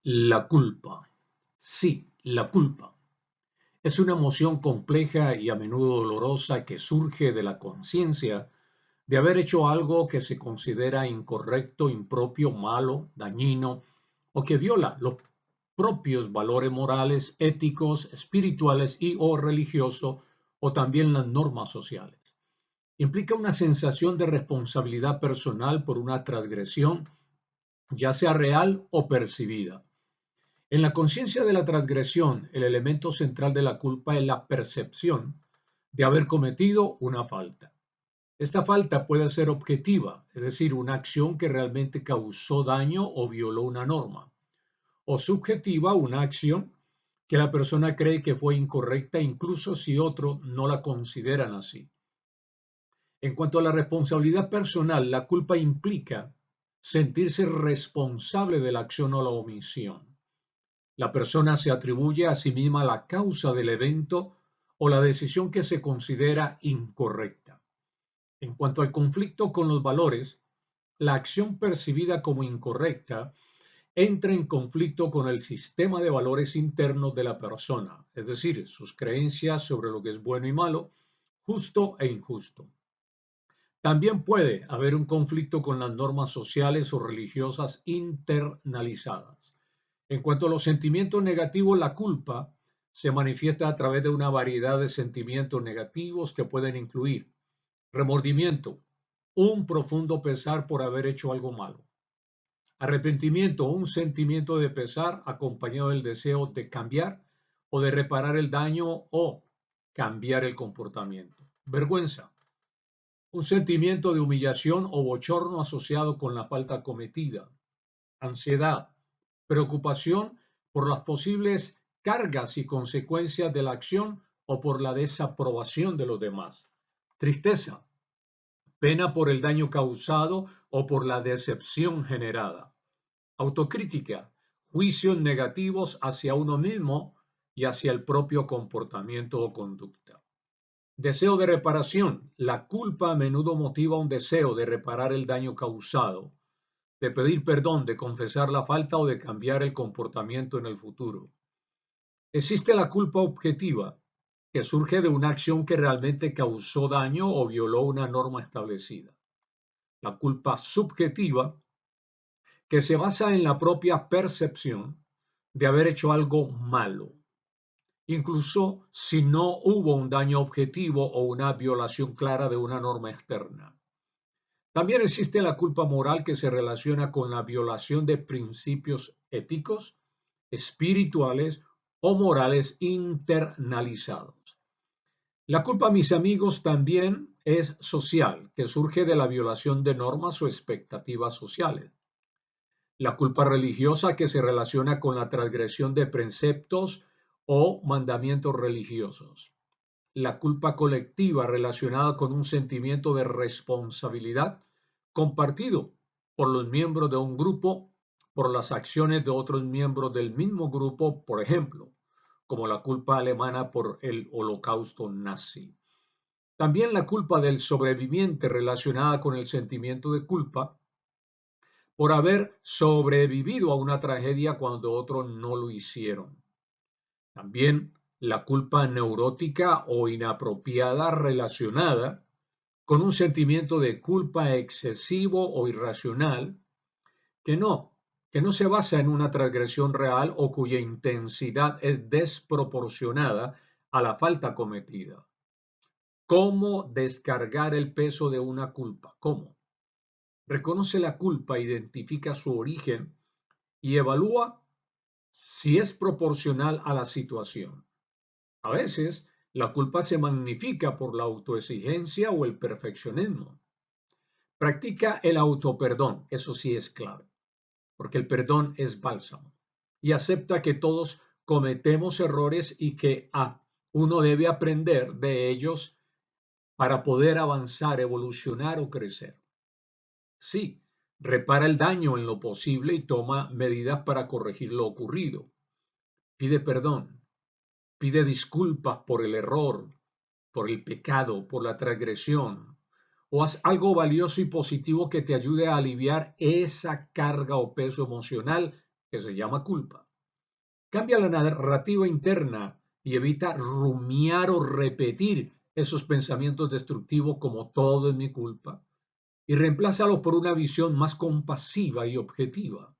La culpa. Sí, la culpa. Es una emoción compleja y a menudo dolorosa que surge de la conciencia de haber hecho algo que se considera incorrecto, impropio, malo, dañino o que viola los propios valores morales, éticos, espirituales y o religiosos o también las normas sociales. Implica una sensación de responsabilidad personal por una transgresión, ya sea real o percibida. En la conciencia de la transgresión, el elemento central de la culpa es la percepción de haber cometido una falta. Esta falta puede ser objetiva, es decir, una acción que realmente causó daño o violó una norma, o subjetiva, una acción que la persona cree que fue incorrecta incluso si otros no la consideran así. En cuanto a la responsabilidad personal, la culpa implica sentirse responsable de la acción o la omisión. La persona se atribuye a sí misma la causa del evento o la decisión que se considera incorrecta. En cuanto al conflicto con los valores, la acción percibida como incorrecta entra en conflicto con el sistema de valores internos de la persona, es decir, sus creencias sobre lo que es bueno y malo, justo e injusto. También puede haber un conflicto con las normas sociales o religiosas internalizadas. En cuanto a los sentimientos negativos, la culpa se manifiesta a través de una variedad de sentimientos negativos que pueden incluir remordimiento, un profundo pesar por haber hecho algo malo; arrepentimiento, un sentimiento de pesar acompañado del deseo de cambiar o de reparar el daño o cambiar el comportamiento; vergüenza, un sentimiento de humillación o bochorno asociado con la falta cometida; ansiedad, preocupación por las posibles cargas y consecuencias de la acción o por la desaprobación de los demás; tristeza, pena por el daño causado o por la decepción generada; autocrítica, juicios negativos hacia uno mismo y hacia el propio comportamiento o conducta; deseo de reparación, la culpa a menudo motiva un deseo de reparar el daño causado, de pedir perdón, de confesar la falta o de cambiar el comportamiento en el futuro. Existe la culpa objetiva, que surge de una acción que realmente causó daño o violó una norma establecida. La culpa subjetiva, que se basa en la propia percepción de haber hecho algo malo, incluso si no hubo un daño objetivo o una violación clara de una norma externa. También existe la culpa moral, que se relaciona con la violación de principios éticos, espirituales o morales internalizados. La culpa, mis amigos, también es social, que surge de la violación de normas o expectativas sociales. La culpa religiosa, que se relaciona con la transgresión de preceptos o mandamientos religiosos. La culpa colectiva, relacionada con un sentimiento de responsabilidad compartido por los miembros de un grupo por las acciones de otros miembros del mismo grupo, por ejemplo, como la culpa alemana por el holocausto nazi. También la culpa del sobreviviente, relacionada con el sentimiento de culpa por haber sobrevivido a una tragedia cuando otros no lo hicieron. También la culpa neurótica o inapropiada, relacionada con un sentimiento de culpa excesivo o irracional que no, que no se basa en una transgresión real o cuya intensidad es desproporcionada a la falta cometida. ¿Cómo descargar el peso de una culpa? ¿Cómo? Reconoce la culpa, identifica su origen y evalúa si es proporcional a la situación. A veces, la culpa se magnifica por la autoexigencia o el perfeccionismo. Practica el autoperdón, eso sí es clave, porque el perdón es bálsamo. Y acepta que todos cometemos errores y que uno debe aprender de ellos para poder avanzar, evolucionar o crecer. Sí, repara el daño en lo posible y toma medidas para corregir lo ocurrido. Pide perdón, pide disculpas por el error, por el pecado, por la transgresión, o haz algo valioso y positivo que te ayude a aliviar esa carga o peso emocional que se llama culpa. Cambia la narrativa interna y evita rumiar o repetir esos pensamientos destructivos como todo es mi culpa y reemplázalos por una visión más compasiva y objetiva.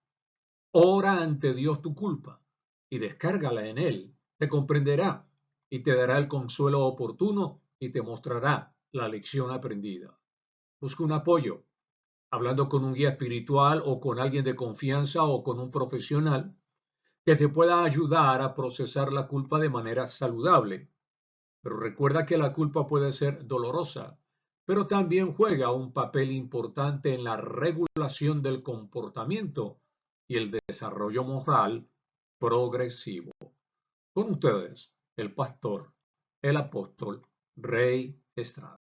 Ora ante Dios tu culpa y descárgala en Él. Te comprenderá y te dará el consuelo oportuno y te mostrará la lección aprendida. Busca un apoyo, hablando con un guía espiritual o con alguien de confianza o con un profesional que te pueda ayudar a procesar la culpa de manera saludable. Pero recuerda que la culpa puede ser dolorosa, pero también juega un papel importante en la regulación del comportamiento y el desarrollo moral progresivo. Con ustedes, el pastor, el apóstol Rey Estrada.